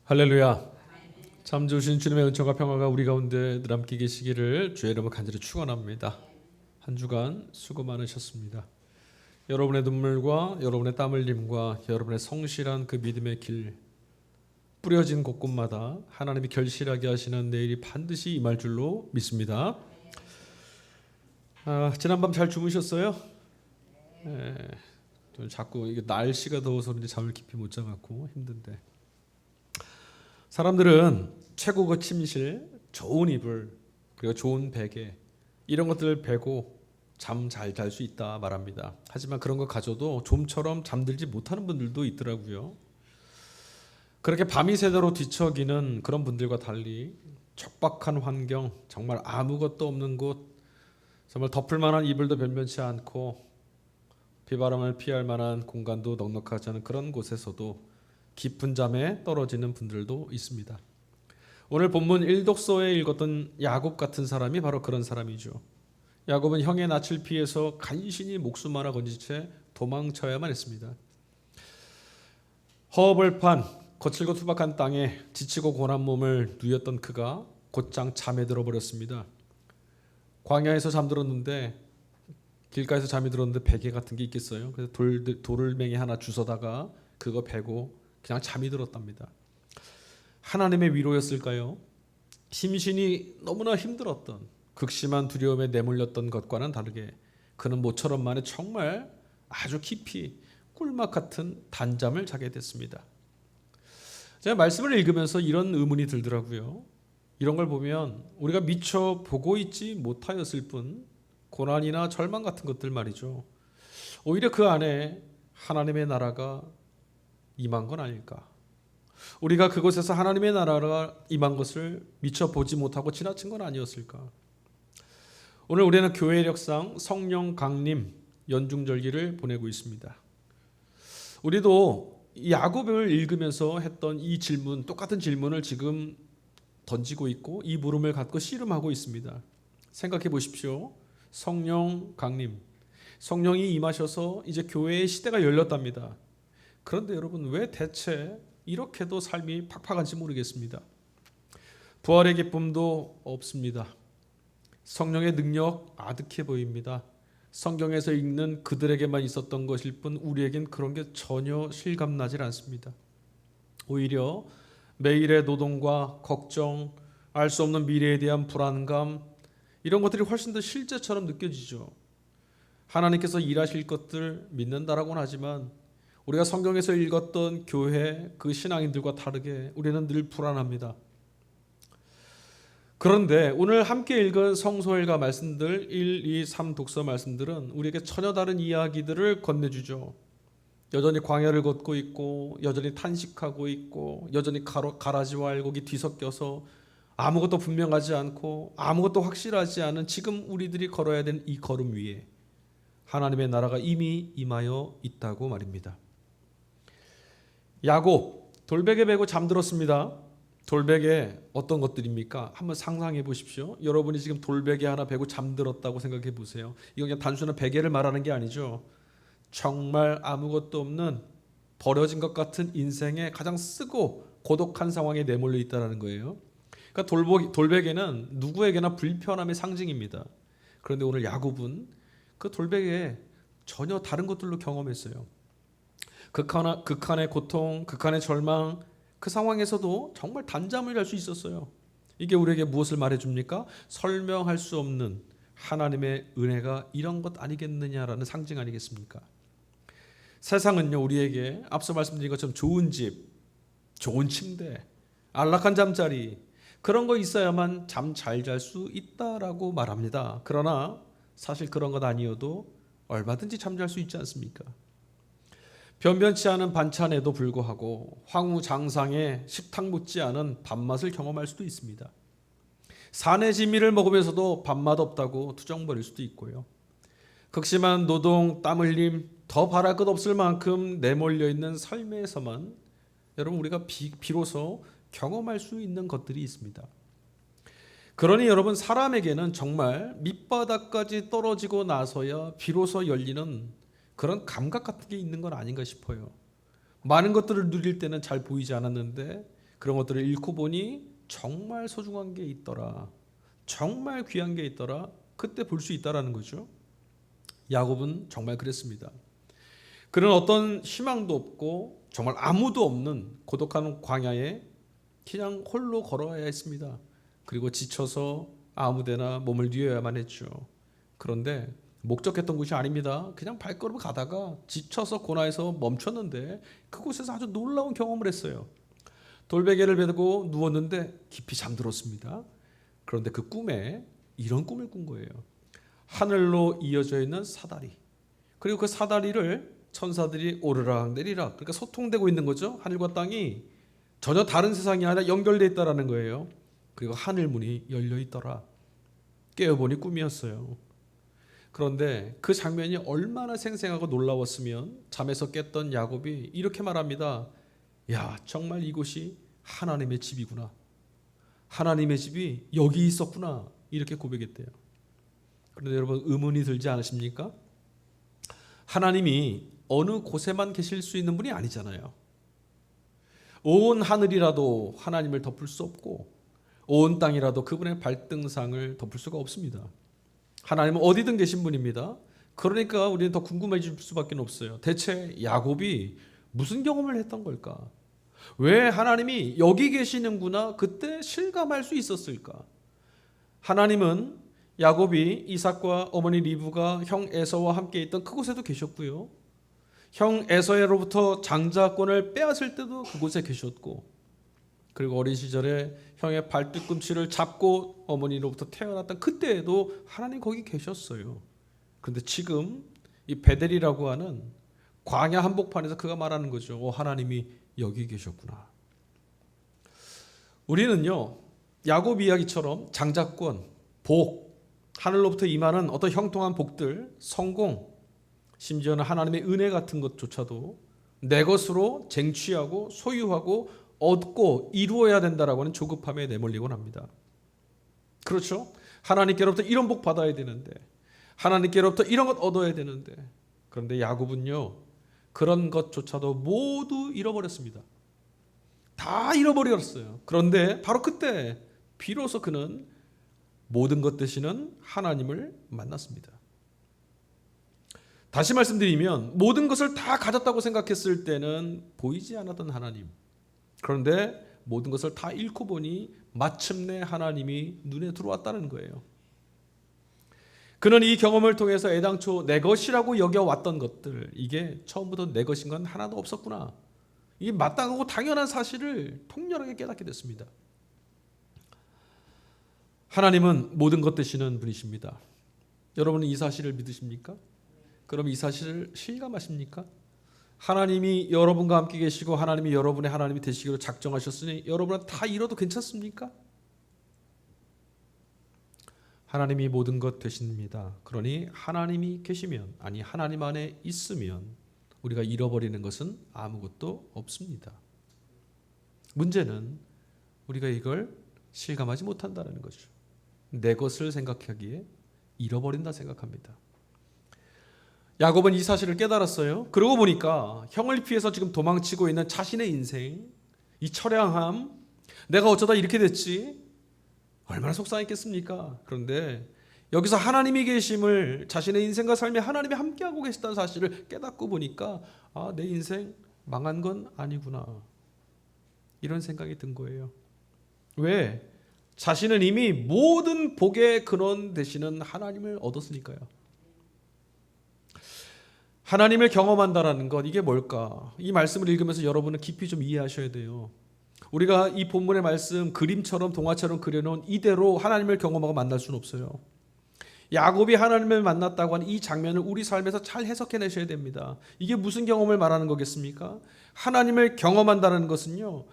할렐루야. 참 좋으신 주님의 은총과 평화가 우리 가운데 늘 함께 계시기를 주의 이름으로 간절히 축원합니다. 한 주간 수고 많으셨습니다. 여러분의 눈물과 여러분의 땀 흘림과 여러분의 성실한 그 믿음의 길 뿌려진 곳곳마다 하나님이 결실하게 하시는 내일이 반드시 임할 줄로 믿습니다. 지난밤 잘 주무셨어요? 네. 자꾸 이게 날씨가 더워서 그런지 잠을 깊이 못 자갖고 힘든데. 사람들은 최고의 침실, 좋은 이불, 그리고 좋은 베개 이런 것들을 베고 잠 잘 잘 수 있다 말합니다. 하지만 그런 거 가져도 좀처럼 잠들지 못하는 분들도 있더라고요. 그렇게 밤이 새도록 뒤척이는 그런 분들과 달리 척박한 환경, 정말 아무것도 없는 곳, 정말 덮을 만한 이불도 변변치 않고 비바람을 피할 만한 공간도 넉넉하지 않은 그런 곳에서도 깊은 잠에 떨어지는 분들도 있습니다. 오늘 본문 1독서에 읽었던 야곱 같은 사람이 바로 그런 사람이죠. 야곱은 형의 낯을 피해서 간신히 목숨 하나 건진 채 도망쳐야만 했습니다. 허벌판 거칠고 투박한 땅에 지치고 고난 몸을 누였던 그가 곧장 잠에 들어버렸습니다. 광야에서 잠들었는데 길가에서 잠이 들었는데 베개 같은 게 있겠어요? 그래서 돌을맹이 하나 주워다가 그거 베고 그냥 잠이 들었답니다. 하나님의 위로였을까요? 심신이 너무나 힘들었던 극심한 두려움에 내몰렸던 것과는 다르게 그는 모처럼 만에 정말 아주 깊이 꿀맛 같은 단잠을 자게 됐습니다. 제가 말씀을 읽으면서 이런 의문이 들더라고요. 이런 걸 보면 우리가 미처 보고 있지 못하였을 뿐 고난이나 절망 같은 것들 말이죠. 오히려 그 안에 하나님의 나라가 임한 건 아닐까. 우리가 그곳에서 하나님의 나라가 임한 것을 미처 보지 못하고 지나친 건 아니었을까. 오늘 우리는 교회의 역상 성령 강림 연중절기를 보내고 있습니다. 우리도 야곱을 읽으면서 했던 이 질문, 똑같은 질문을 지금 던지고 있고 이 물음을 갖고 씨름하고 있습니다. 생각해 보십시오. 성령 강림, 성령이 임하셔서 이제 교회의 시대가 열렸답니다. 그런데 여러분 왜 대체 이렇게도 삶이 팍팍한지 모르겠습니다. 부활의 기쁨도 없습니다. 성령의 능력 아득해 보입니다. 성경에서 읽는 그들에게만 있었던 것일 뿐 우리에겐 그런 게 전혀 실감나질 않습니다. 오히려 매일의 노동과 걱정, 알 수 없는 미래에 대한 불안감 이런 것들이 훨씬 더 실제처럼 느껴지죠. 하나님께서 일하실 것들 믿는다라고는 하지만 우리가 성경에서 읽었던 교회 그 신앙인들과 다르게 우리는 늘 불안합니다. 그런데 오늘 함께 읽은 성서일과 말씀들 1, 2, 3 독서 말씀들은 우리에게 전혀 다른 이야기들을 건네주죠. 여전히 광야를 걷고 있고 여전히 탄식하고 있고 여전히 가라지와 알곡이 뒤섞여서 아무것도 분명하지 않고 아무것도 확실하지 않은 지금 우리들이 걸어야 되는 이 걸음 위에 하나님의 나라가 이미 임하여 있다고 말입니다. 야곱 돌베개 베고 잠들었습니다. 돌베개 어떤 것들입니까? 한번 상상해 보십시오. 여러분이 지금 돌베개 하나 베고 잠들었다고 생각해 보세요. 이건 그냥 단순한 베개를 말하는 게 아니죠. 정말 아무것도 없는 버려진 것 같은 인생의 가장 쓰고 고독한 상황에 내몰려 있다는 거예요. 그러니까 돌베개는 누구에게나 불편함의 상징입니다. 그런데 오늘 야곱은 그 돌베개에 전혀 다른 것들로 경험했어요. 극한의 고통, 극한의 절망, 그 상황에서도 정말 단잠을 잘 수 있었어요. 이게 우리에게 무엇을 말해줍니까? 설명할 수 없는 하나님의 은혜가 이런 것 아니겠느냐라는 상징 아니겠습니까? 세상은요 우리에게 앞서 말씀드린 것처럼 좋은 집, 좋은 침대, 안락한 잠자리 그런 거 있어야만 잠 잘 잘 수 있다라고 말합니다. 그러나 사실 그런 것 아니어도 얼마든지 잠잘 수 있지 않습니까? 변변치 않은 반찬에도 불구하고 황후장상의 식탁 못지않은 밥맛을 경험할 수도 있습니다. 산의 진미를 먹으면서도 밥맛 없다고 투정거릴 수도 있고요. 극심한 노동, 땀 흘림, 더 바랄 것 없을 만큼 내몰려 있는 삶에서만 여러분 우리가 비로소 경험할 수 있는 것들이 있습니다. 그러니 여러분 사람에게는 정말 밑바닥까지 떨어지고 나서야 비로소 열리는 그런 감각 같은 게 있는 건 아닌가 싶어요. 많은 것들을 누릴 때는 잘 보이지 않았는데 그런 것들을 읽고 보니 정말 소중한 게 있더라. 정말 귀한 게 있더라. 그때 볼 수 있다라는 거죠. 야곱은 정말 그랬습니다. 그는 어떤 희망도 없고 정말 아무도 없는 고독한 광야에 그냥 홀로 걸어가야 했습니다. 그리고 지쳐서 아무데나 몸을 뉘어야만 했죠. 그런데 목적했던 곳이 아닙니다. 그냥 발걸음을 가다가 지쳐서 고나에서 멈췄는데 그곳에서 아주 놀라운 경험을 했어요. 돌베개를 베고 누웠는데 깊이 잠들었습니다. 그런데 그 꿈에 이런 꿈을 꾼 거예요. 하늘로 이어져 있는 사다리, 그리고 그 사다리를 천사들이 오르락 내리락, 그러니까 소통되고 있는 거죠. 하늘과 땅이 전혀 다른 세상이 아니라 연결되어 있다는 거예요. 그리고 하늘 문이 열려 있더라. 깨어보니 꿈이었어요. 그런데 그 장면이 얼마나 생생하고 놀라웠으면 잠에서 깼던 야곱이 이렇게 말합니다. 야, 정말 이곳이 하나님의 집이구나. 하나님의 집이 여기 있었구나. 이렇게 고백했대요. 그런데 여러분, 의문이 들지 않으십니까? 하나님이 어느 곳에만 계실 수 있는 분이 아니잖아요. 온 하늘이라도 하나님을 덮을 수 없고 온 땅이라도 그분의 발등상을 덮을 수가 없습니다. 하나님은 어디든 계신 분입니다. 그러니까 우리는 더 궁금해질 수밖에 없어요. 대체 야곱이 무슨 경험을 했던 걸까? 왜 하나님이 여기 계시는구나 그때 실감할 수 있었을까? 하나님은 야곱이 이삭과 어머니 리브가 형 에서와 함께 있던 그곳에도 계셨고요. 형 에서로부터 장자권을 빼앗을 때도 그곳에 계셨고, 그리고 어린 시절에 형의 발뒤꿈치를 잡고 어머니로부터 태어났던 그때에도 하나님 거기 계셨어요. 그런데 지금 이 베델이라고 하는 광야 한복판에서 그가 말하는 거죠. 하나님이 여기 계셨구나. 우리는요, 야곱 이야기처럼 장자권, 복, 하늘로부터 임하는 어떤 형통한 복들, 성공, 심지어는 하나님의 은혜 같은 것조차도 내 것으로 쟁취하고 소유하고 얻고 이루어야 된다라고 하는 조급함에 내몰리곤 합니다. 그렇죠? 하나님께로부터 이런 복 받아야 되는데, 하나님께로부터 이런 것 얻어야 되는데, 그런데 야곱은요, 그런 것조차도 모두 잃어버렸습니다. 다 잃어버렸어요. 그런데 바로 그때 비로소 그는 모든 것 되시는 하나님을 만났습니다. 다시 말씀드리면 모든 것을 다 가졌다고 생각했을 때는 보이지 않았던 하나님, 그런데 모든 것을 다 잃고 보니 마침내 하나님이 눈에 들어왔다는 거예요. 그는 이 경험을 통해서 애당초 내 것이라고 여겨왔던 것들, 이게 처음부터 내 것인 건 하나도 없었구나, 이 마땅하고 당연한 사실을 통렬하게 깨닫게 됐습니다. 하나님은 모든 것 되시는 분이십니다. 여러분은 이 사실을 믿으십니까? 그럼 이 사실을 실감하십니까? 하나님이 여러분과 함께 계시고 하나님이 여러분의 하나님이 되시기로 작정하셨으니 여러분은 다 잃어도 괜찮습니까? 하나님이 모든 것 되십니다. 그러니 하나님이 계시면, 아니 하나님 안에 있으면 우리가 잃어버리는 것은 아무것도 없습니다. 문제는 우리가 이걸 실감하지 못한다는 거죠. 내 것을 생각하기에 잃어버린다 생각합니다. 야곱은 이 사실을 깨달았어요. 그러고 보니까 형을 피해서 지금 도망치고 있는 자신의 인생, 이 처량함, 내가 어쩌다 이렇게 됐지, 얼마나 속상했겠습니까? 그런데 여기서 하나님이 계심을, 자신의 인생과 삶에 하나님이 함께하고 계시다는 사실을 깨닫고 보니까 내 인생 망한 건 아니구나, 이런 생각이 든 거예요. 왜? 자신은 이미 모든 복의 근원 되시는 하나님을 얻었으니까요. 하나님을 경험한다라는 것, 이게 뭘까? 이 말씀을 읽으면서 여러분은 깊이 좀 이해하셔야 돼요. 우리가 이 본문의 말씀 그림처럼 동화처럼 그려놓은 이대로 하나님을 경험하고 만날 수는 없어요. 야곱이 하나님을 만났다고 하는 이 장면을 우리 삶에서 잘 해석해내셔야 됩니다. 이게 무슨 경험을 말하는 거겠습니까? 하나님을 경험한다는 것은요,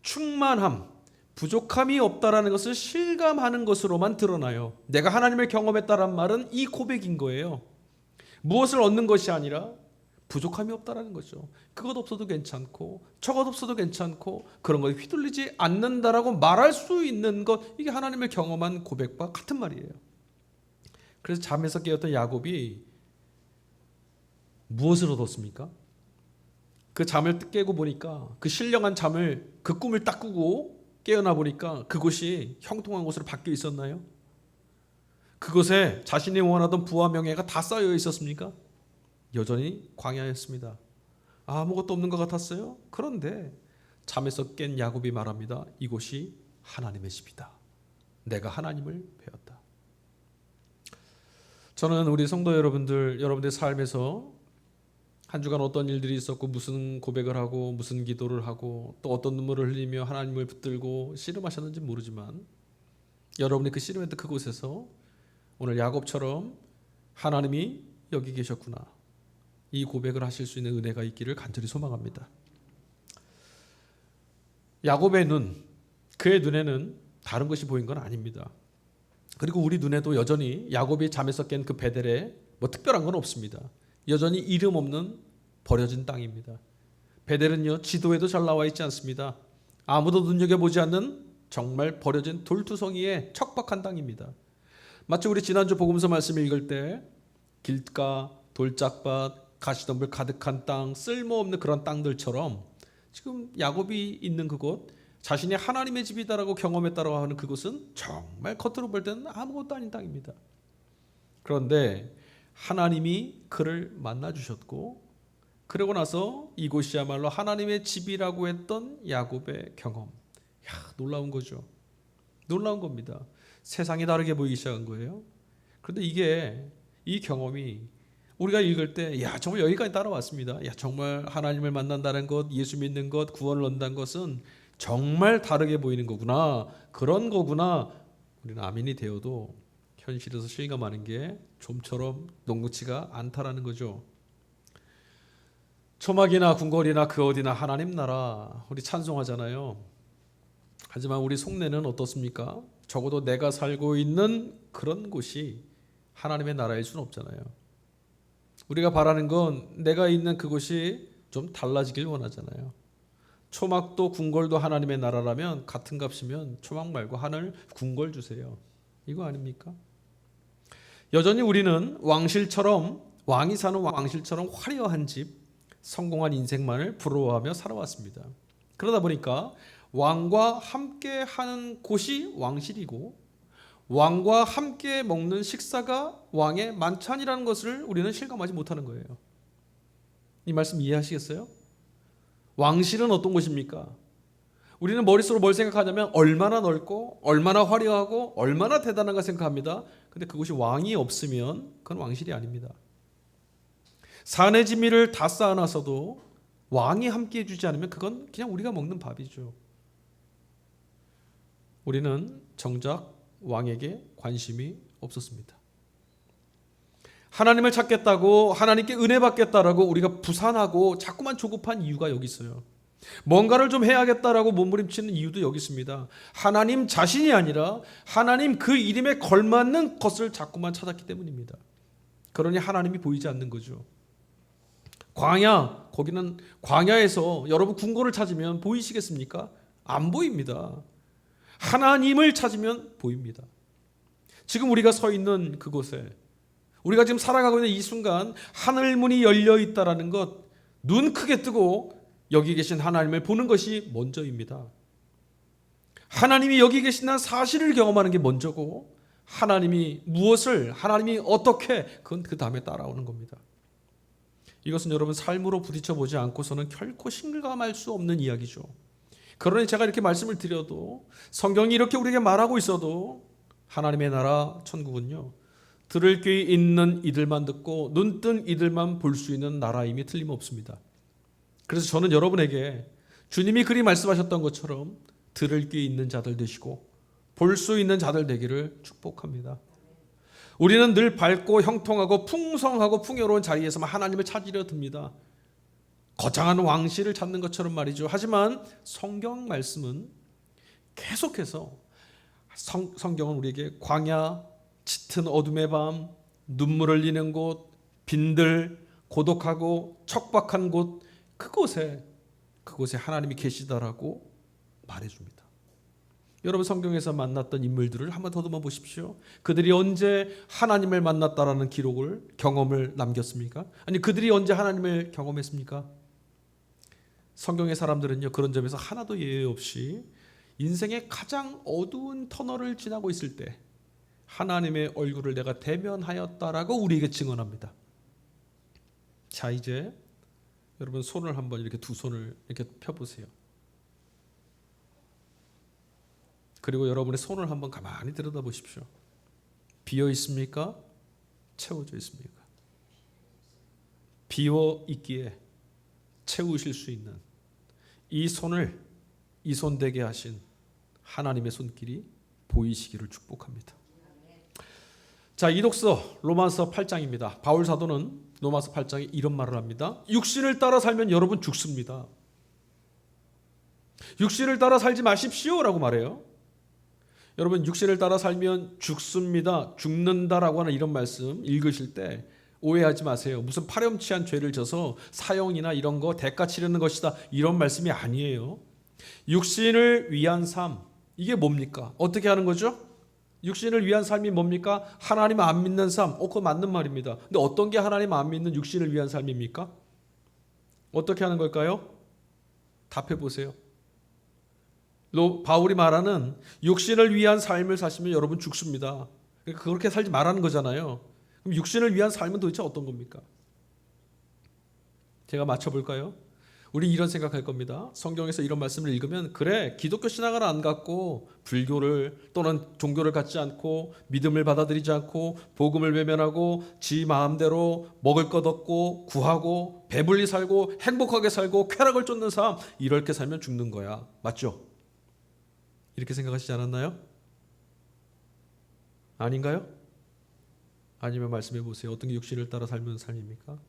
충만함, 부족함이 없다라는 것을 실감하는 것으로만 드러나요. 내가 하나님을 경험했다란 말은 이 고백인 거예요. 무엇을 얻는 것이 아니라 부족함이 없다라는 거죠. 그것 없어도 괜찮고 저것 없어도 괜찮고 그런 것에 휘둘리지 않는다라고 말할 수 있는 것, 이게 하나님을 경험한 고백과 같은 말이에요. 그래서 잠에서 깨었던 야곱이 무엇을 얻었습니까? 그 잠을 깨고 보니까 그 신령한 잠을 그 꿈을 딱 꾸고 깨어나 보니까 그곳이 형통한 곳으로 바뀌어 있었나요? 그곳에 자신이 원하던 부와 명예가 다 쌓여 있었습니까? 여전히 광야였습니다. 아무것도 없는 것 같았어요. 그런데 잠에서 깬 야곱이 말합니다. 이곳이 하나님의 집이다. 내가 하나님을 배웠다. 저는 우리 성도 여러분들의 삶에서 한 주간 어떤 일들이 있었고 무슨 고백을 하고 무슨 기도를 하고 또 어떤 눈물을 흘리며 하나님을 붙들고 씨름하셨는지 모르지만 여러분이 그 씨름했던 그곳에서 오늘 야곱처럼 하나님이 여기 계셨구나, 이 고백을 하실 수 있는 은혜가 있기를 간절히 소망합니다. 야곱의 그의 눈에는 다른 것이 보인 건 아닙니다. 그리고 우리 눈에도 여전히 야곱이 잠에서 깬 그 베델에 뭐 특별한 건 없습니다. 여전히 이름 없는 버려진 땅입니다. 베델은요, 지도에도 잘 나와 있지 않습니다. 아무도 눈여겨보지 않는 정말 버려진 돌투성이의 척박한 땅입니다. 마치 우리 지난주 복음서 말씀 읽을 때 길가, 돌짝밭, 가시덤불 가득한 땅, 쓸모없는 그런 땅들처럼 지금 야곱이 있는 그곳, 자신이 하나님의 집이다라고 경험했다라고 하는 그곳은 정말 겉으로 볼 때는 아무것도 아닌 땅입니다. 그런데 하나님이 그를 만나주셨고, 그러고 나서 이곳이야말로 하나님의 집이라고 했던 야곱의 경험. 놀라운 거죠. 놀라운 겁니다. 세상이 다르게 보이기 시작한 거예요. 그런데 이 경험이 우리가 읽을 때 정말 여기까지 따라왔습니다. 정말 하나님을 만난다는 것, 예수 믿는 것, 구원을 얻는다는 것은 정말 다르게 보이는 거구나, 그런 거구나. 우리는 아멘이 되어도 현실에서 실감하는 게 좀처럼 녹록지가 않다라는 거죠. 초막이나 궁궐이나 그 어디나 하나님 나라, 우리 찬송하잖아요. 하지만 우리 속내는 어떻습니까? 적어도 내가 살고 있는 그런 곳이 하나님의 나라일 수는 없잖아요. 우리가 바라는 건 내가 있는 그곳이 좀 달라지길 원하잖아요. 초막도 궁궐도 하나님의 나라라면 같은 값이면 초막 말고 하늘 궁궐 주세요. 이거 아닙니까? 여전히 우리는 왕이 사는 왕실처럼 화려한 집, 성공한 인생만을 부러워하며 살아왔습니다. 그러다 보니까 왕과 함께 하는 곳이 왕실이고 왕과 함께 먹는 식사가 왕의 만찬이라는 것을 우리는 실감하지 못하는 거예요. 이 말씀 이해하시겠어요? 왕실은 어떤 곳입니까? 우리는 머릿속으로 뭘 생각하냐면 얼마나 넓고 얼마나 화려하고 얼마나 대단한가 생각합니다. 근데 그곳이 왕이 없으면 그건 왕실이 아닙니다. 산의 진미를 다 쌓아놔서도 왕이 함께 해주지 않으면 그건 그냥 우리가 먹는 밥이죠. 우리는 정작 왕에게 관심이 없었습니다. 하나님을 찾겠다고, 하나님께 은혜 받겠다라고 우리가 부산하고 자꾸만 조급한 이유가 여기 있어요. 뭔가를 좀 해야겠다라고 몸부림치는 이유도 여기 있습니다. 하나님 자신이 아니라 하나님 그 이름에 걸맞는 것을 자꾸만 찾았기 때문입니다. 그러니 하나님이 보이지 않는 거죠. 거기는 광야에서 여러분 궁궐을 찾으면 보이시겠습니까? 안 보입니다. 하나님을 찾으면 보입니다. 지금 우리가 서 있는 그곳에, 우리가 지금 살아가고 있는 이 순간 하늘 문이 열려 있다라는 것, 눈 크게 뜨고 여기 계신 하나님을 보는 것이 먼저입니다. 하나님이 여기 계신다는 사실을 경험하는 게 먼저고, 하나님이 어떻게, 그건 그 다음에 따라오는 겁니다. 이것은 여러분 삶으로 부딪혀 보지 않고서는 결코 실감할 수 없는 이야기죠. 그러니 제가 이렇게 말씀을 드려도, 성경이 이렇게 우리에게 말하고 있어도, 하나님의 나라 천국은요, 들을 귀 있는 이들만 듣고 눈뜬 이들만 볼 수 있는 나라임이 틀림없습니다. 그래서 저는 여러분에게 주님이 그리 말씀하셨던 것처럼 들을 귀 있는 자들 되시고 볼 수 있는 자들 되기를 축복합니다. 우리는 늘 밝고 형통하고 풍성하고 풍요로운 자리에서만 하나님을 찾으려 듭니다. 거창한 왕실을 찾는 것처럼 말이죠. 하지만 성경 말씀은 계속해서 성경은 우리에게 광야, 짙은 어둠의 밤, 눈물 흘리는 곳, 빈들, 고독하고 척박한 곳, 그곳에 하나님이 계시다라고 말해줍니다. 여러분 성경에서 만났던 인물들을 한번 더듬어 보십시오. 그들이 언제 하나님을 만났다라는 경험을 남겼습니까? 아니 그들이 언제 하나님을 경험했습니까? 성경의 사람들은요, 그런 점에서 하나도 예외 없이 인생의 가장 어두운 터널을 지나고 있을 때 하나님의 얼굴을 내가 대면하였다라고 우리에게 증언합니다. 자, 이제 여러분 손을 한번 이렇게 두 손을 이렇게 펴보세요. 그리고 여러분의 손을 한번 가만히 들여다보십시오. 비어 있습니까? 채워져 있습니까? 비어 있기에 채우실 수 있는 이 손을 이 손 되게 하신 하나님의 손길이 보이시기를 축복합니다. 자, 이 독서 로마서 8장입니다. 바울 사도는 로마서 8장에 이런 말을 합니다. 육신을 따라 살면 여러분 죽습니다. 육신을 따라 살지 마십시오라고 말해요. 여러분, 육신을 따라 살면 죽습니다, 죽는다라고 하는 이런 말씀 읽으실 때 오해하지 마세요. 무슨 파렴치한 죄를 져서 사형이나 이런 거 대가 치르는 것이다, 이런 말씀이 아니에요. 육신을 위한 삶, 이게 뭡니까? 어떻게 하는 거죠? 육신을 위한 삶이 뭡니까? 하나님 안 믿는 삶. 그거 맞는 말입니다. 근데 어떤 게 하나님 안 믿는 육신을 위한 삶입니까? 어떻게 하는 걸까요? 답해 보세요. 바울이 말하는 육신을 위한 삶을 사시면 여러분 죽습니다. 그러니까 그렇게 살지 말라는 거잖아요. 그럼 육신을 위한 삶은 도대체 어떤 겁니까? 제가 맞춰볼까요? 우리 이런 생각할 겁니다. 성경에서 이런 말씀을 읽으면 그래, 기독교 신앙을 안 갖고 불교를 또는 종교를 갖지 않고 믿음을 받아들이지 않고 복음을 외면하고 지 마음대로 먹을 것 얻고 구하고 배불리 살고 행복하게 살고 쾌락을 쫓는 삶, 이렇게 살면 죽는 거야. 맞죠? 이렇게 생각하시지 않았나요? 아닌가요? 아니면 말씀해 보세요. 어떤 게 육신을 따라 살면 삶입니까?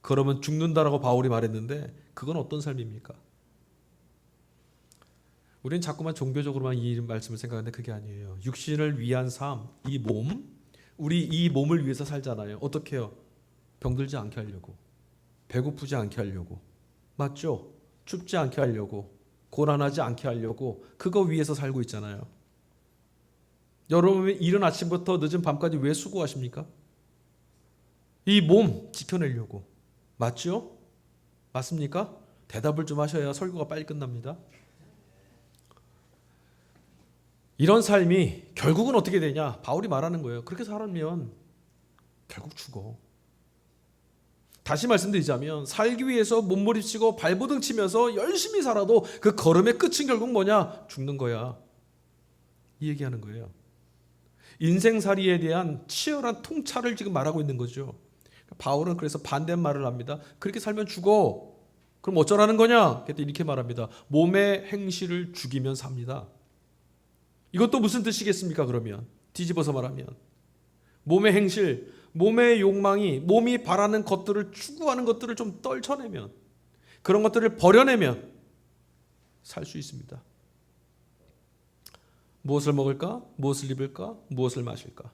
그러면 죽는다라고 바울이 말했는데 그건 어떤 삶입니까? 우리는 자꾸만 종교적으로만 이 말씀을 생각하는데 그게 아니에요. 육신을 위한 삶, 이 몸, 우리 이 몸을 위해서 살잖아요. 어떻게 해요? 병들지 않게 하려고, 배고프지 않게 하려고, 맞죠? 춥지 않게 하려고, 고난하지 않게 하려고, 그거 위해서 살고 있잖아요. 여러분이 이른 아침부터 늦은 밤까지 왜 수고하십니까? 이 몸 지켜내려고. 맞죠? 맞습니까? 대답을 좀 하셔야 설교가 빨리 끝납니다. 이런 삶이 결국은 어떻게 되냐? 바울이 말하는 거예요. 그렇게 살면 결국 죽어. 다시 말씀드리자면 살기 위해서 몸부림치고 발버둥 치면서 열심히 살아도 그 걸음의 끝은 결국 뭐냐? 죽는 거야. 이 얘기하는 거예요. 인생살이에 대한 치열한 통찰을 지금 말하고 있는 거죠. 바울은 그래서 반대말을 합니다. 그렇게 살면 죽어. 그럼 어쩌라는 거냐? 그때 이렇게 말합니다. 몸의 행실을 죽이면 삽니다. 이것도 무슨 뜻이겠습니까? 그러면 뒤집어서 말하면 몸의 행실, 몸의 욕망이, 몸이 바라는 것들을 추구하는 것들을 좀 떨쳐내면, 그런 것들을 버려내면 살 수 있습니다. 무엇을 먹을까? 무엇을 입을까? 무엇을 마실까?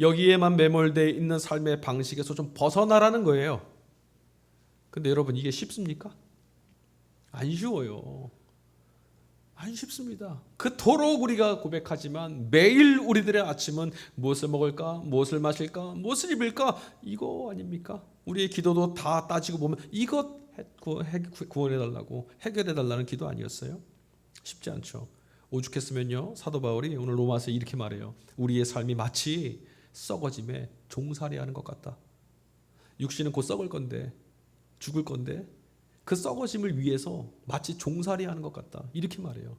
여기에만 매몰되어 있는 삶의 방식에서 좀 벗어나라는 거예요. 근데 여러분, 이게 쉽습니까? 안 쉬워요. 안 쉽습니다. 그토록 우리가 고백하지만 매일 우리들의 아침은 무엇을 먹을까? 무엇을 마실까? 무엇을 입을까? 이거 아닙니까? 우리의 기도도 다 따지고 보면 이것 구원해달라고, 해결해달라는 기도 아니었어요? 쉽지 않죠. 오죽했으면요, 사도 바울이 오늘 로마서에 이렇게 말해요. 우리의 삶이 마치 썩어짐에 종살이하는 것 같다. 육신은 곧 썩을 건데, 죽을 건데 그 썩어짐을 위해서 마치 종살이하는 것 같다. 이렇게 말해요.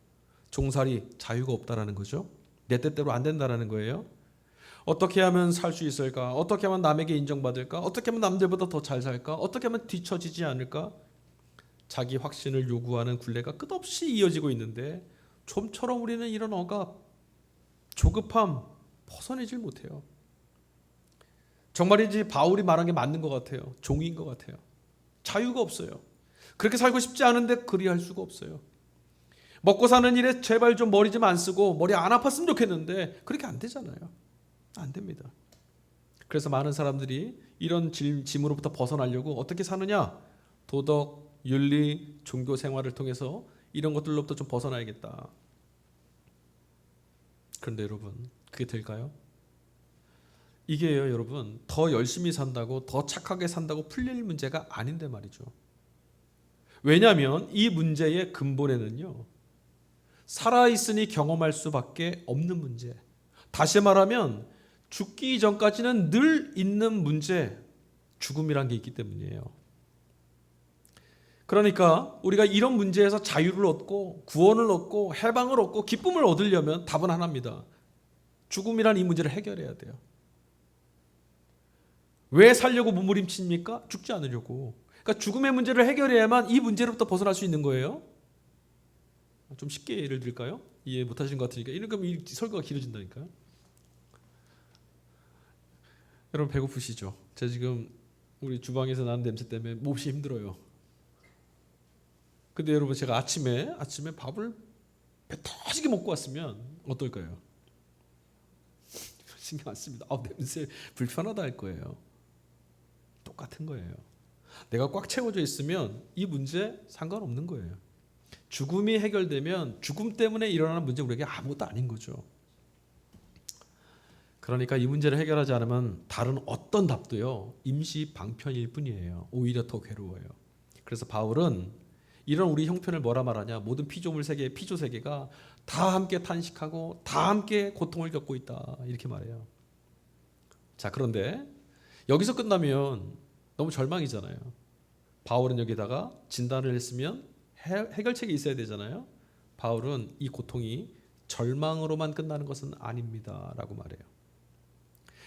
종살이, 자유가 없다라는 거죠. 내 뜻대로 안 된다라는 거예요. 어떻게 하면 살 수 있을까? 어떻게 하면 남에게 인정받을까? 어떻게 하면 남들보다 더 잘 살까? 어떻게 하면 뒤처지지 않을까? 자기 확신을 요구하는 굴레가 끝없이 이어지고 있는데 좀처럼 우리는 이런 억압, 조급함 벗어내질 못해요. 정말이지 바울이 말한 게 맞는 것 같아요. 종인 것 같아요. 자유가 없어요. 그렇게 살고 싶지 않은데 그리할 수가 없어요. 먹고 사는 일에 제발 좀 머리 좀 안 쓰고 머리 안 아팠으면 좋겠는데 그렇게 안 되잖아요. 안 됩니다. 그래서 많은 사람들이 이런 짐으로부터 벗어나려고 어떻게 사느냐? 도덕, 윤리, 종교 생활을 통해서 이런 것들로부터 좀 벗어나야겠다. 그런데 여러분, 그게 될까요? 이게요, 여러분, 더 열심히 산다고, 더 착하게 산다고 풀릴 문제가 아닌데 말이죠. 왜냐하면 이 문제의 근본에는요, 살아있으니 경험할 수밖에 없는 문제, 다시 말하면 죽기 전까지는 늘 있는 문제, 죽음이란 게 있기 때문이에요. 그러니까 우리가 이런 문제에서 자유를 얻고 구원을 얻고 해방을 얻고 기쁨을 얻으려면 답은 하나입니다. 죽음이란 이 문제를 해결해야 돼요. 왜 살려고 몸부림칩니까? 죽지 않으려고. 그러니까 죽음의 문제를 해결해야만 이 문제로부터 벗어날 수 있는 거예요. 좀 쉽게 예를 들까요? 이해 못하시는 것 같으니까. 이러면 이 설교가 길어진다니까요. 여러분 배고프시죠? 제가 지금 우리 주방에서 나는 냄새 때문에 몹시 힘들어요. 근데 여러분 제가 아침에 밥을 배 터지게 먹고 왔으면 어떨까요? 신경 안 씁니다. 냄새 불편하다 할 거예요. 똑같은 거예요. 내가 꽉 채워져 있으면 이 문제 상관없는 거예요. 죽음이 해결되면 죽음 때문에 일어나는 문제 우리에게 아무것도 아닌 거죠. 그러니까 이 문제를 해결하지 않으면 다른 어떤 답도요, 임시 방편일 뿐이에요. 오히려 더 괴로워요. 그래서 바울은 이런 우리 형편을 뭐라 말하냐, 모든 피조물 세계, 피조 세계가 다 함께 탄식하고 다 함께 고통을 겪고 있다, 이렇게 말해요. 자, 그런데 여기서 끝나면 너무 절망이잖아요. 바울은 여기다가 진단을 했으면 해결책이 있어야 되잖아요. 바울은 이 고통이 절망으로만 끝나는 것은 아닙니다 라고 말해요.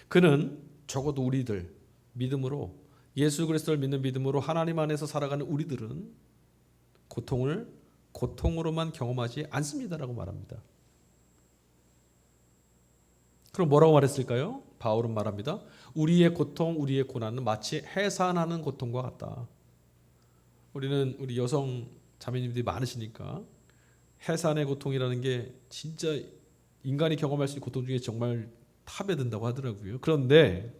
그는 적어도 우리들 믿음으로, 예수 그리스도를 믿는 믿음으로 하나님 안에서 살아가는 우리들은 고통을 고통으로만 경험하지 않습니다라고 말합니다. 그럼 뭐라고 말했을까요? 바울은 말합니다. 우리의 고통, 우리의 고난은 마치 해산하는 고통과 같다. 우리 여성 자매님들이 많으시니까 해산의 고통이라는 게 진짜 인간이 경험할 수 있는 고통 중에 정말 탑에 든다고 하더라고요. 그런데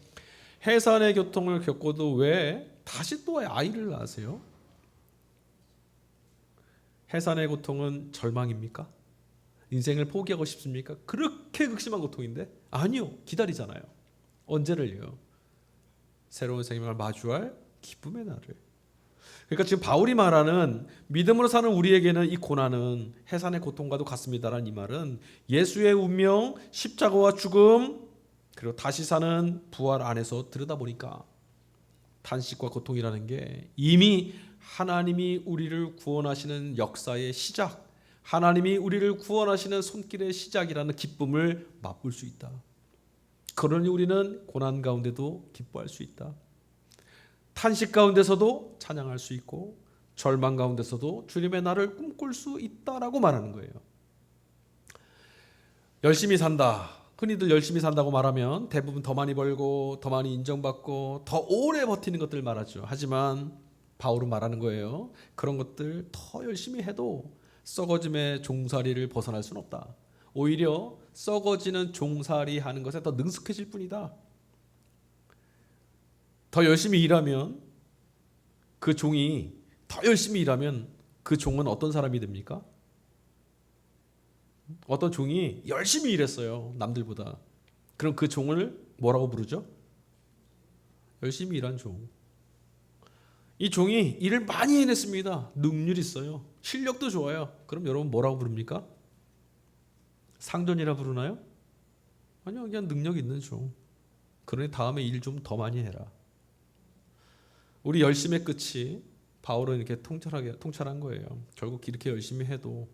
해산의 고통을 겪고도 왜 다시 또 아이를 낳으세요? 해산의 고통은 절망입니까? 인생을 포기하고 싶습니까? 그렇게 극심한 고통인데? 아니요. 기다리잖아요. 언제를요? 새로운 생명을 마주할 기쁨의 날을. 그러니까 지금 바울이 말하는 믿음으로 사는 우리에게는 이 고난은 해산의 고통과도 같습니다라는 이 말은 예수의 운명, 십자가와 죽음, 그리고 다시 사는 부활 안에서 들여다보니까 탄식과 고통이라는 게 이미 하나님이 우리를 구원하시는 역사의 시작, 하나님이 우리를 구원하시는 손길의 시작이라는 기쁨을 맛볼 수 있다. 그러니 우리는 고난 가운데도 기뻐할 수 있다. 탄식 가운데서도 찬양할 수 있고 절망 가운데서도 주님의 날을 꿈꿀 수 있다라고 말하는 거예요. 열심히 산다. 흔히들 열심히 산다고 말하면 대부분 더 많이 벌고 더 많이 인정받고 더 오래 버티는 것들 말하죠. 하지만 바울은 말하는 거예요. 그런 것들 더 열심히 해도 썩어짐의 종살이를 벗어날 수는 없다. 오히려 썩어지는 종살이 하는 것에 더 능숙해질 뿐이다. 더 열심히 일하면 그 종이 더 열심히 일하면 그 종은 어떤 사람이 됩니까? 어떤 종이 열심히 일했어요. 남들보다. 그럼 그 종을 뭐라고 부르죠? 열심히 일한 종. 이 종이 일을 많이 해냈습니다. 능률 있어요. 실력도 좋아요. 그럼 여러분 뭐라고 부릅니까? 상전이라 부르나요? 아니요. 그냥 능력 있는 종. 그러니 다음에 일 좀 더 많이 해라. 우리 열심의 끝이 바울은 이렇게 통찰한 거예요. 결국 이렇게 열심히 해도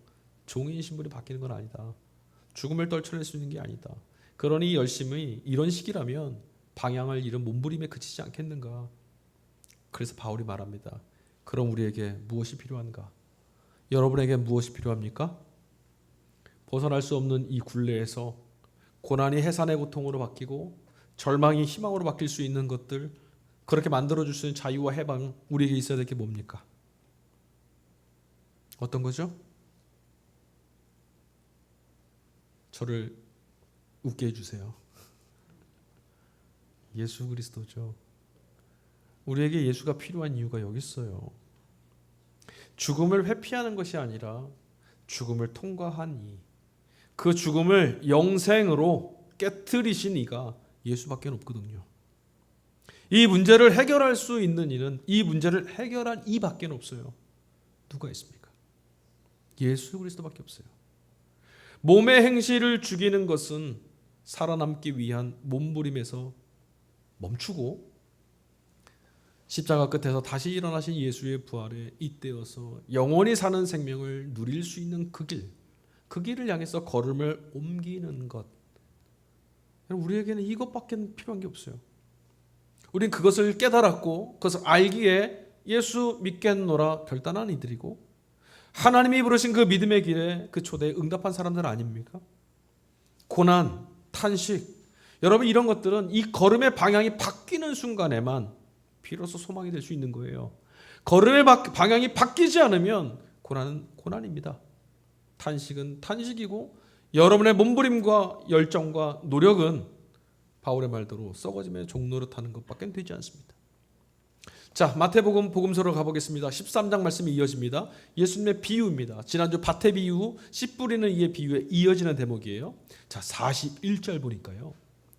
종인 신분이 바뀌는 건 아니다. 죽음을 떨쳐낼 수 있는 게 아니다. 그러니 이 열심이 이런 식이라면 방향을 잃은 몸부림에 그치지 않겠는가. 그래서 바울이 말합니다. 그럼 우리에게 무엇이 필요한가? 여러분에게 무엇이 필요합니까? 벗어날 수 없는 이 굴레에서 고난이 해산의 고통으로 바뀌고 절망이 희망으로 바뀔 수 있는 것들, 그렇게 만들어줄 수 있는 자유와 해방, 우리에게 있어야 될 게 뭡니까? 어떤 거죠? 저를 웃게 해주세요. 예수 그리스도죠. 우리에게 예수가 필요한 이유가 여기 있어요. 죽음을 회피하는 것이 아니라 죽음을 통과한 이, 그 죽음을 영생으로 깨트리신 이가 예수밖에 없거든요. 이 문제를 해결할 수 있는 이는 이 문제를 해결한 이밖에 없어요. 누가 있습니까? 예수 그리스도밖에 없어요. 몸의 행실을 죽이는 것은 살아남기 위한 몸부림에서 멈추고 십자가 끝에서 다시 일어나신 예수의 부활에 잇대어서 영원히 사는 생명을 누릴 수 있는 그 길을 향해서 걸음을 옮기는 것. 우리에게는 이것밖에 필요한 게 없어요. 우린 그것을 깨달았고 그것을 알기에 예수 믿겠노라 결단한 이들이고 하나님이 부르신 그 믿음의 길에 그 초대에 응답한 사람들 아닙니까? 고난, 탄식, 여러분 이런 것들은 이 걸음의 방향이 바뀌는 순간에만 비로소 소망이 될 수 있는 거예요. 걸음의 방향이 바뀌지 않으면 고난은 고난입니다. 탄식은 탄식이고 여러분의 몸부림과 열정과 노력은 바울의 말대로 썩어짐의 종노릇하는 것밖에 되지 않습니다. 자, 마태복음 복음서로 가보겠습니다. 13장 말씀이 이어집니다. 예수님의 비유입니다. 지난주 밭의 비유, 씨 뿌리는 이의 비유에 이어지는 대목이에요. 자, 41절 보니까요.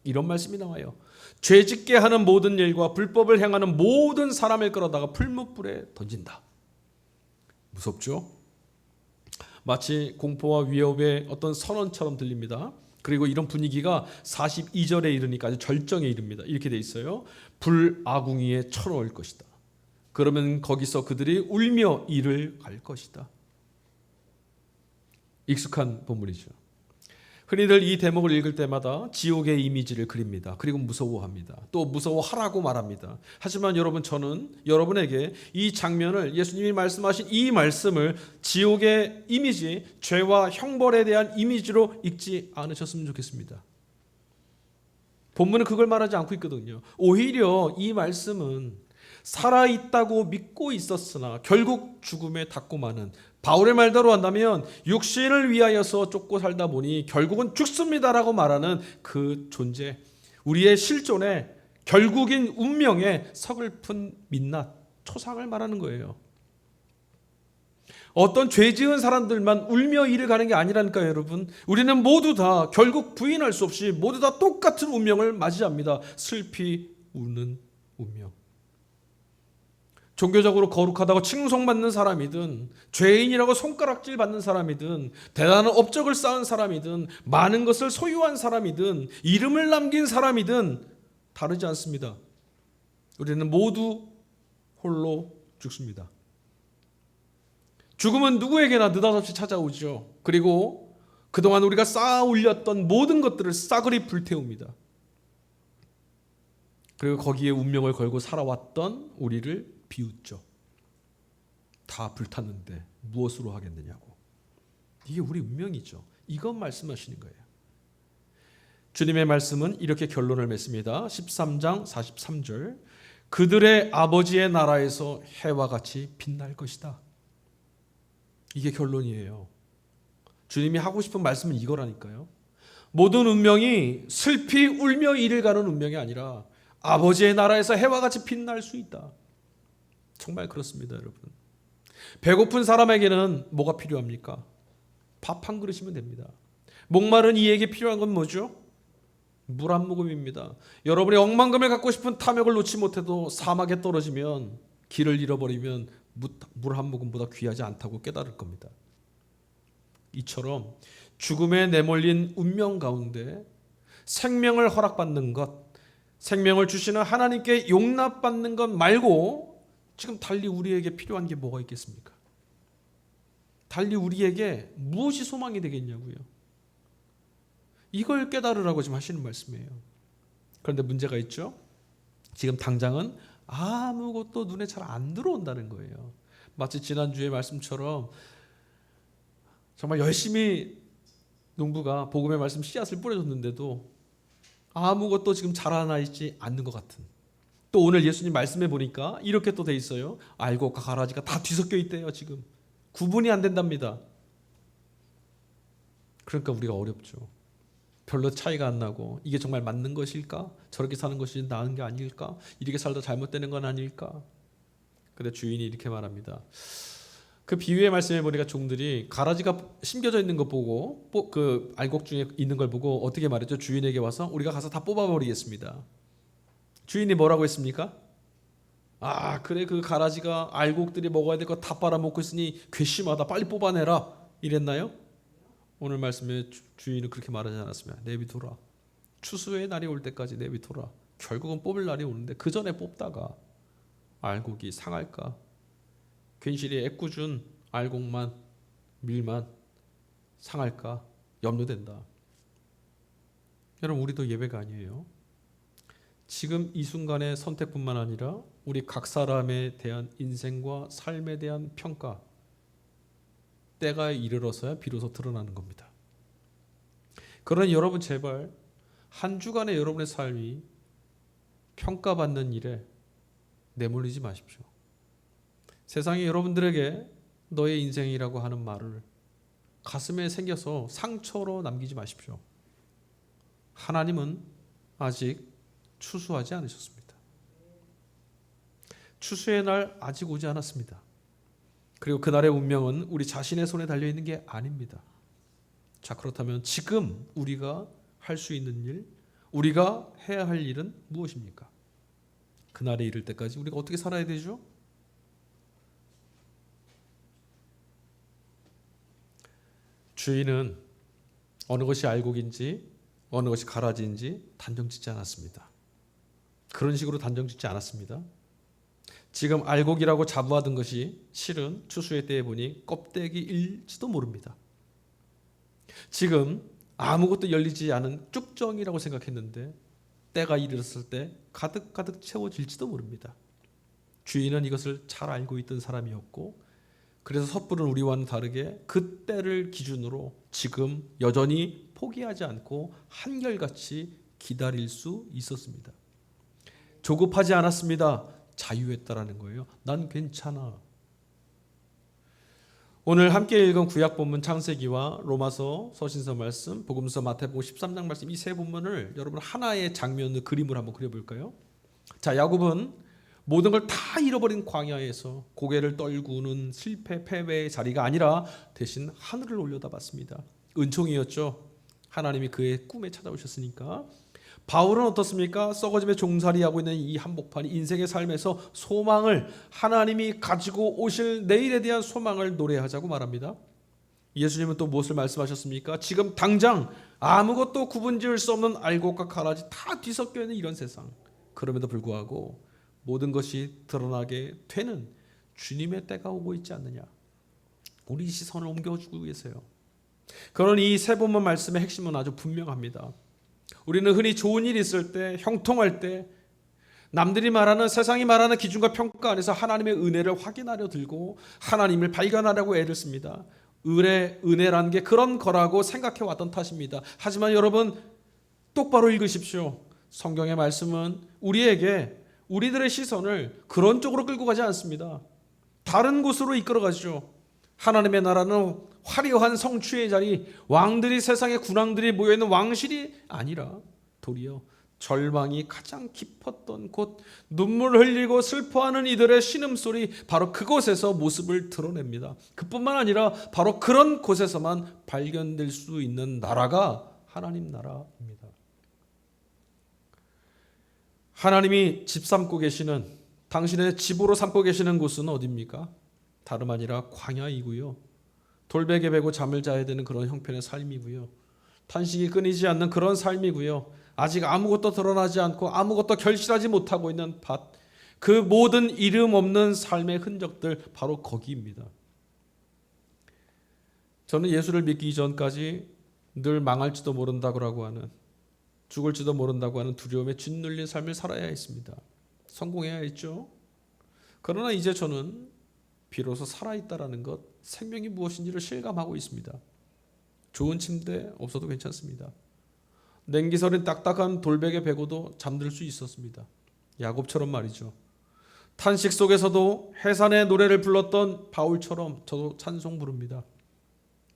이런 말씀이 나와요. 죄짓게 하는 모든 일과 불법을 행하는 모든 사람을 끌어다가 풀무불에 던진다. 무섭죠? 마치 공포와 위협의 어떤 선언처럼 들립니다. 그리고 이런 분위기가 42절에 이르니까 아주 절정에 이릅니다. 이렇게 돼 있어요. 불아궁이에 쳐넣을 것이다. 그러면 거기서 그들이 울며 이를 갈 것이다. 익숙한 본문이죠. 흔히들 이 대목을 읽을 때마다 지옥의 이미지를 그립니다. 그리고 무서워합니다. 또 무서워하라고 말합니다. 하지만 여러분, 저는 여러분에게 이 장면을, 예수님이 말씀하신 이 말씀을 지옥의 이미지, 죄와 형벌에 대한 이미지로 읽지 않으셨으면 좋겠습니다. 본문은 그걸 말하지 않고 있거든요. 오히려 이 말씀은 살아있다고 믿고 있었으나 결국 죽음에 닿고 마는, 바울의 말대로 한다면 육신을 위하여서 쫓고 살다 보니 결국은 죽습니다라고 말하는 그 존재, 우리의 실존의 결국인 운명의 서글픈 민낯, 초상을 말하는 거예요. 어떤 죄 지은 사람들만 울며 이를 가는 게 아니라니까요, 여러분. 우리는 모두 다 결국 부인할 수 없이 모두 다 똑같은 운명을 맞이합니다. 슬피 우는 운명. 종교적으로 거룩하다고 칭송받는 사람이든, 죄인이라고 손가락질 받는 사람이든, 대단한 업적을 쌓은 사람이든, 많은 것을 소유한 사람이든, 이름을 남긴 사람이든 다르지 않습니다. 우리는 모두 홀로 죽습니다. 죽음은 누구에게나 느닷없이 찾아오죠. 그리고 그동안 우리가 쌓아 올렸던 모든 것들을 싸그리 불태웁니다. 그리고 거기에 운명을 걸고 살아왔던 우리를 비웃죠. 다 불탔는데 무엇으로 하겠느냐고. 이게 우리 운명이죠. 이것 말씀하시는 거예요. 주님의 말씀은 이렇게 결론을 맺습니다. 13장 43절. 그들의 아버지의 나라에서 해와 같이 빛날 것이다. 이게 결론이에요. 주님이 하고 싶은 말씀은 이거라니까요. 모든 운명이 슬피 울며 이를 가는 운명이 아니라 아버지의 나라에서 해와 같이 빛날 수 있다. 정말 그렇습니다, 여러분. 배고픈 사람에게는 뭐가 필요합니까? 밥 한 그릇이면 됩니다. 목마른 이에게 필요한 건 뭐죠? 물 한 모금입니다. 여러분이 억만금을 갖고 싶은 탐욕을 놓지 못해도 사막에 떨어지면, 길을 잃어버리면 물 한 모금보다 귀하지 않다고 깨달을 겁니다. 이처럼 죽음에 내몰린 운명 가운데 생명을 허락받는 것, 생명을 주시는 하나님께 용납받는 것 말고 지금 달리 우리에게 필요한 게 뭐가 있겠습니까? 달리 우리에게 무엇이 소망이 되겠냐고요. 이걸 깨달으라고 지금 하시는 말씀이에요. 그런데 문제가 있죠. 지금 당장은 아무것도 눈에 잘 안 들어온다는 거예요. 마치 지난주의 말씀처럼 정말 열심히 농부가 복음의 말씀 씨앗을 뿌려줬는데도 아무것도 지금 자라나 있지 않는 것 같은. 또 오늘 예수님 말씀해 보니까 이렇게 또 돼 있어요. 알곡과 가라지가 다 뒤섞여 있대요. 지금 구분이 안 된답니다. 그러니까 우리가 어렵죠. 별로 차이가 안 나고, 이게 정말 맞는 것일까? 저렇게 사는 것이 나은 게 아닐까? 이렇게 살다 잘못되는 건 아닐까? 근데 주인이 이렇게 말합니다. 그 비유의 말씀에 보니까 종들이 가라지가 심겨져 있는 거 보고, 그 알곡 중에 있는 걸 보고 어떻게 말했죠? 주인에게 와서 우리가 가서 다 뽑아버리겠습니다. 주인이 뭐라고 했습니까? 아, 그래, 그 가라지가 알곡들이 먹어야 될 거 다 빨아먹고 있으니 괘씸하다, 빨리 뽑아내라, 이랬나요? 오늘 말씀에 주인은 그렇게 말하지 않았습니다. 내비둬라. 추수의 날이 올 때까지 내비둬라. 결국은 뽑을 날이 오는데 그 전에 뽑다가 알곡이 상할까? 괜시리 애꿎은 알곡만, 밀만 상할까 염려된다. 여러분, 우리도 예배가 아니에요. 지금 이 순간의 선택뿐만 아니라 우리 각 사람에 대한 인생과 삶에 대한 평가, 때가 이르러서야 비로소 드러나는 겁니다. 그러니 여러분, 제발 한 주간의 여러분의 삶이 평가받는 일에 내몰리지 마십시오. 세상이 여러분들에게 너의 인생이라고 하는 말을 가슴에 새겨서 상처로 남기지 마십시오. 하나님은 아직 추수하지 않으셨습니다. 추수의 날 아직 오지 않았습니다. 그리고 그날의 운명은 우리 자신의 손에 달려있는 게 아닙니다. 자, 그렇다면 지금 우리가 할 수 있는 일, 우리가 해야 할 일은 무엇입니까? 그날에 이를 때까지 우리가 어떻게 살아야 되죠? 주인은 어느 것이 알곡인지 어느 것이 가라지인지 단정짓지 않았습니다. 그런 식으로 단정짓지 않았습니다. 지금 알곡이라고 자부하던 것이 실은 추수의 때에 보니 껍데기일지도 모릅니다. 지금 아무것도 열리지 않은 쭉정이라고 생각했는데 때가 이르렀을 때 가득가득 채워질지도 모릅니다. 주인은 이것을 잘 알고 있던 사람이었고, 그래서 섣부른 우리와는 다르게 그 때를 기준으로 지금 여전히 포기하지 않고 한결같이 기다릴 수 있었습니다. 조급하지 않았습니다. 자유했다라는 거예요. 난 괜찮아. 오늘 함께 읽은 구약 본문 창세기와 로마서, 서신서 말씀, 복음서, 마태복음 13장 말씀, 이 세 본문을 여러분 하나의 장면의 그림을 한번 그려볼까요? 자, 야곱은 모든 걸 다 잃어버린 광야에서 고개를 떨구는 실패, 패배의 자리가 아니라 대신 하늘을 올려다봤습니다. 은총이었죠. 하나님이 그의 꿈에 찾아오셨으니까. 바울은 어떻습니까? 썩어짐에 종살이하고 있는 이 한복판이 인생의 삶에서 소망을, 하나님이 가지고 오실 내일에 대한 소망을 노래하자고 말합니다. 예수님은 또 무엇을 말씀하셨습니까? 지금 당장 아무것도 구분지을 수 없는 알곡과 가라지 다 뒤섞여 있는 이런 세상, 그럼에도 불구하고 모든 것이 드러나게 되는 주님의 때가 오고 있지 않느냐. 우리 시선을 옮겨주고 계세요. 그러니 이 세 본문 말씀의 핵심은 아주 분명합니다. 우리는 흔히 좋은 일이 있을 때, 형통할 때 남들이 말하는, 세상이 말하는 기준과 평가 안에서 하나님의 은혜를 확인하려 들고 하나님을 발견하려고 애를 씁니다. 은혜라는 게 그런 거라고 생각해 왔던 탓입니다. 하지만 여러분, 똑바로 읽으십시오. 성경의 말씀은 우리들의 시선을 그런 쪽으로 끌고 가지 않습니다. 다른 곳으로 이끌어 가죠. 하나님의 나라는 화려한 성취의 자리, 왕들이, 세상의 군왕들이 모여있는 왕실이 아니라 도리어 절망이 가장 깊었던 곳, 눈물 흘리고 슬퍼하는 이들의 신음소리, 바로 그곳에서 모습을 드러냅니다. 그뿐만 아니라 바로 그런 곳에서만 발견될 수 있는 나라가 하나님 나라입니다. 하나님이 집 삼고 계시는, 당신의 집으로 삼고 계시는 곳은 어디입니까? 다름 아니라 광야이고요. 돌베개 베고 잠을 자야 되는 그런 형편의 삶이고요. 탄식이 끊이지 않는 그런 삶이고요. 아직 아무것도 드러나지 않고 아무것도 결실하지 못하고 있는 밭, 그 모든 이름 없는 삶의 흔적들, 바로 거기입니다. 저는 예수를 믿기 전까지 늘 망할지도 모른다고 하는, 죽을지도 모른다고 하는 두려움에 짓눌린 삶을 살아야 했습니다. 성공해야 했죠. 그러나 이제 저는 비로소 살아있다라는 것, 생명이 무엇인지를 실감하고 있습니다. 좋은 침대 없어도 괜찮습니다. 냉기설인 딱딱한 돌베개 베고도 잠들 수 있었습니다. 야곱처럼 말이죠. 탄식 속에서도 해산의 노래를 불렀던 바울처럼 저도 찬송 부릅니다.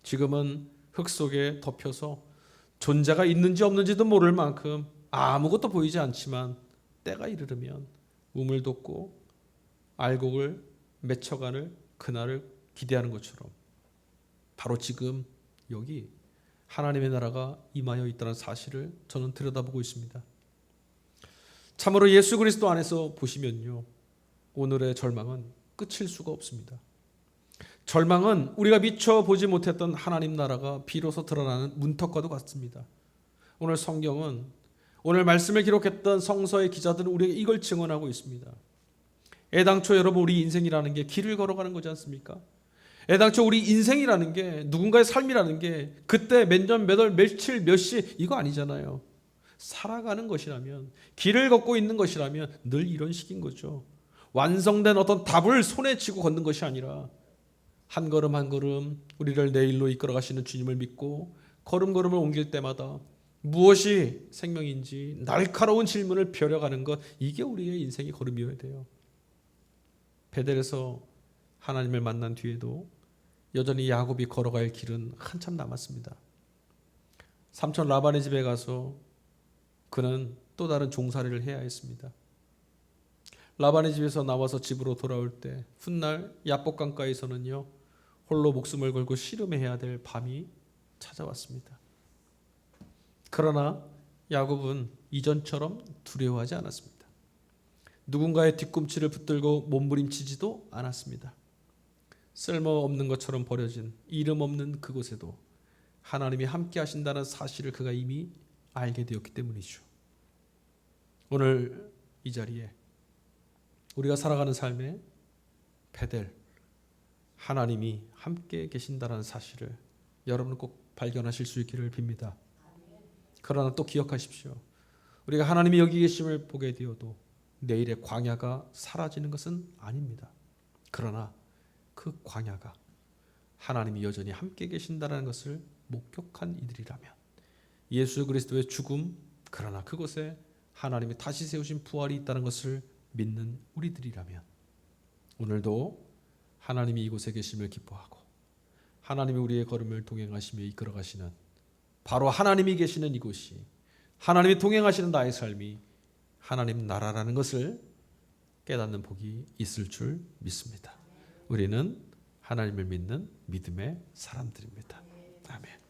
지금은 흙 속에 덮여서 존재가 있는지 없는지도 모를 만큼 아무것도 보이지 않지만 때가 이르면 우물 돋고 알곡을 맺혀가는 그날을 기대하는 것처럼 바로 지금 여기 하나님의 나라가 임하여 있다는 사실을 저는 들여다보고 있습니다. 참으로 예수 그리스도 안에서 보시면요, 오늘의 절망은 끝일 수가 없습니다. 절망은 우리가 미처 보지 못했던 하나님 나라가 비로소 드러나는 문턱과도 같습니다. 오늘 성경은 오늘 말씀을 기록했던 성서의 기자들은 우리에게 이걸 증언하고 있습니다. 애당초 여러분 우리 인생이라는 게 길을 걸어가는 거지 않습니까? 애당초 우리 인생이라는 게 누군가의 삶이라는 게 그때 몇 년, 몇 월, 며칠, 몇 시 이거 아니잖아요. 살아가는 것이라면 길을 걷고 있는 것이라면 늘 이런 식인 거죠. 완성된 어떤 답을 손에 쥐고 걷는 것이 아니라 한 걸음 한 걸음 우리를 내일로 이끌어 가시는 주님을 믿고 걸음걸음을 옮길 때마다 무엇이 생명인지 날카로운 질문을 벼려가는 것 이게 우리의 인생의 걸음이어야 돼요. 베델에서 하나님을 만난 뒤에도 여전히 야곱이 걸어갈 길은 한참 남았습니다. 삼촌 라반의 집에 가서 그는 또 다른 종살이를 해야 했습니다. 라반의 집에서 나와서 집으로 돌아올 때 훗날 야복강가에서는요 홀로 목숨을 걸고 씨름해야 될 밤이 찾아왔습니다. 그러나 야곱은 이전처럼 두려워하지 않았습니다. 누군가의 뒤꿈치를 붙들고 몸부림치지도 않았습니다. 쓸모없는 것처럼 버려진 이름 없는 그곳에도 하나님이 함께 하신다는 사실을 그가 이미 알게 되었기 때문이죠. 오늘 이 자리에 우리가 살아가는 삶에 베델 하나님이 함께 계신다는 사실을 여러분은 꼭 발견하실 수 있기를 빕니다. 그러나 또 기억하십시오. 우리가 하나님이 여기 계심을 보게 되어도 내일의 광야가 사라지는 것은 아닙니다. 그러나 그 광야가 하나님이 여전히 함께 계신다는 것을 목격한 이들이라면 예수 그리스도의 죽음 그러나 그곳에 하나님이 다시 세우신 부활이 있다는 것을 믿는 우리들이라면 오늘도 하나님이 이곳에 계심을 기뻐하고 하나님이 우리의 걸음을 동행하시며 이끌어 가시는 바로 하나님이 계시는 이곳이 하나님이 동행하시는 나의 삶이 하나님 나라라는 것을 깨닫는 복이 있을 줄 믿습니다. 우리는 하나님을 믿는 믿음의 사람들입니다. 아멘.